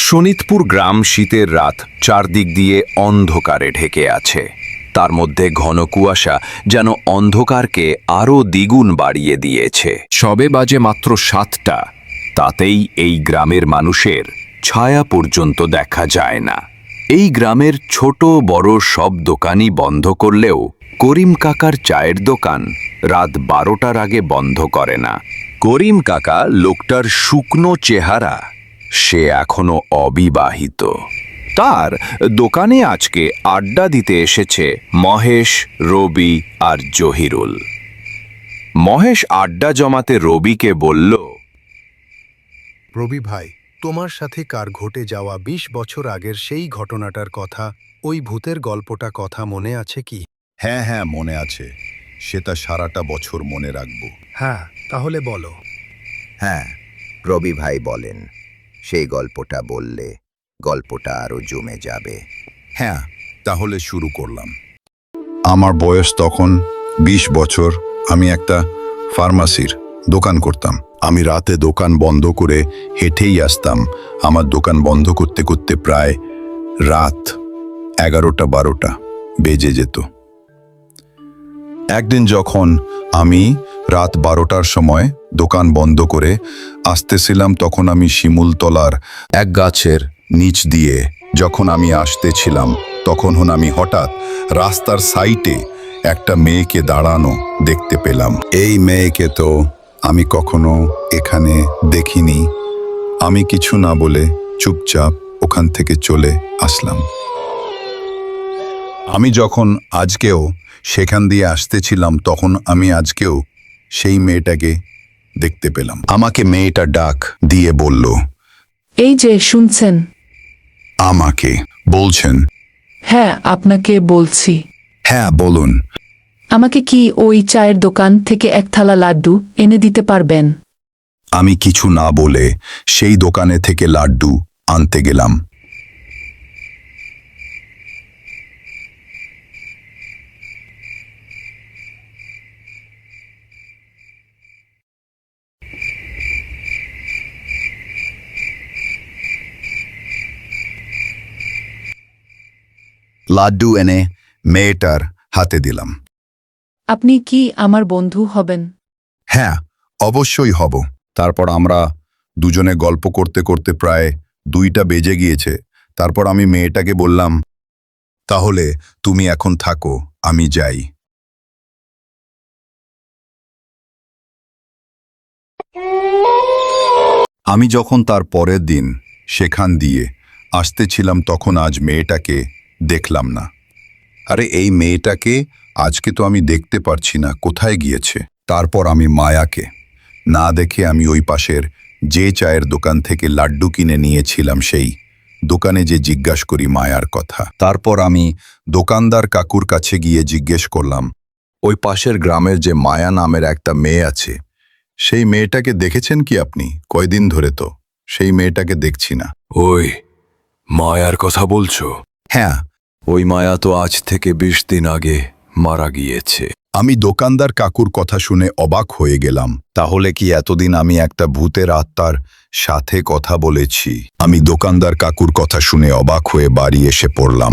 শোনিতপুর গ্রাম শীতের রাত চারদিক দিয়ে অন্ধকারে ঢেকে আছে। তার মধ্যে ঘন কুয়াশা যেন অন্ধকারকে আরও দ্বিগুণ বাড়িয়ে দিয়েছে। সবে বাজে মাত্র 7টা, তাতেই এই গ্রামের মানুষের ছায়া পর্যন্ত দেখা যায় না। এই গ্রামের ছোট বড় সব দোকানই বন্ধ করলেও করিম কাকার চায়ের দোকান রাত 12টার আগে বন্ধ করে না। করিম কাকা লোকটার শুকনো চেহারা, সে এখনো অবিবাহিত। তার দোকানে আজকে আড্ডা দিতে এসেছে মহেশ, রবি আর জহিরুল। মহেশ আড্ডা জমাতে রবিকে বলল, রবি ভাই, তোমার সাথে কার ঘটে যাওয়া 20 বছর আগের সেই ঘটনাটার কথা, ওই ভূতের গল্পটা কথা মনে আছে কি? হ্যাঁ হ্যাঁ, মনে আছে। সেটা সারাটা বছর মনে রাখব। হ্যাঁ, তাহলে বলো। হ্যাঁ, রবি ভাই বলেন। সেই গল্পটা বললে গল্পটা আরো জমে যাবে। হ্যাঁ, তাহলে শুরু করলাম। আমার বয়স তখন 20 বছর। আমি একটা ফার্মাসির দোকান করতাম। আমি রাতে দোকান বন্ধ করে হেঁটেই আসতাম। আমার দোকান বন্ধ করতে করতে প্রায় রাত 11টা-12টা বেজে যেত। একদিন যখন আমি রাত 12টার সময় দোকান বন্ধ করে আসতেছিলাম, তখন আমি শিমুলতলার এক গাছের নিচ দিয়ে যখন আমি আসতেছিলাম, তখন আমি হঠাৎ রাস্তার সাইডে একটা মেয়েকে দাঁড়ানো দেখতে পেলাম। এই মেয়েকে তো আমি কখনো এখানে দেখিনি। আমি কিছু না বলে চুপচাপ ওখান থেকে চলে আসলাম। আমি যখন আজকেও সেখান দিয়ে আসতেছিলাম, তখন আমি আজকেও সেই মেয়েটাকে দেখতে পেলাম। আমাকে মেয়েটা ডাক দিয়ে বলল, এই যে শুনছেন? আমাকে বলছেন? হ্যাঁ, আপনাকে বলছি। হ্যাঁ, বলুন। আমাকে কি ওই চায়ের দোকান থেকে এক থালা লাড্ডু এনে দিতে পারবেন? আমি কিছু না বলে সেই দোকানে থেকে লাড্ডু আনতে গেলাম। লাড্ডু এনে মেয়েটার হাতে দিলাম। আপনি কি আমার বন্ধু হবেন? হ্যাঁ, অবশ্যই হব। তারপর আমরা দুজনে গল্প করতে করতে প্রায় 2টা বেজে গিয়েছে। তারপর আমি মেয়েটাকে বললাম, তাহলে তুমি এখন থাকো, আমি যাই। আমি যখন তার পরের দিন সেখান দিয়ে আসতেছিলাম, তখন আজ মেয়েটাকে দেখলাম না। আরে, এই মেয়েটাকে আজকে তো আমি দেখতে পারছি না, কোথায় গিয়েছে? তারপর আমি মায়াকে না দেখে আমি ওই পাশের যে চায়ের দোকান থেকে লাড্ডু কিনে নিয়েছিলাম, সেই দোকানে যে জিজ্ঞাসা করি মায়ার কথা। তারপর আমি দোকানদার কাকুর কাছে গিয়ে জিজ্ঞেস করলাম, ওই পাশের গ্রামের যে মায়া নামের একটা মেয়ে আছে, সেই মেয়েটাকে দেখেছেন কি আপনি? কয়দিন ধরে তো সেই মেয়েটাকে দেখছি না। ওই মায়ার কথা বলছো? হ্যাঁ। ওই মায়া তো আজ থেকে 20 দিন আগে মারা গিয়েছে। আমি দোকানদার কাকুর কথা শুনে অবাক হয়ে গেলাম। তাহলে কি এতদিন আমি একটা ভূতের আত্মার সাথে কথা বলেছি? আমি দোকানদার কাকুর কথা শুনে অবাক হয়ে বাড়ি এসে পড়লাম।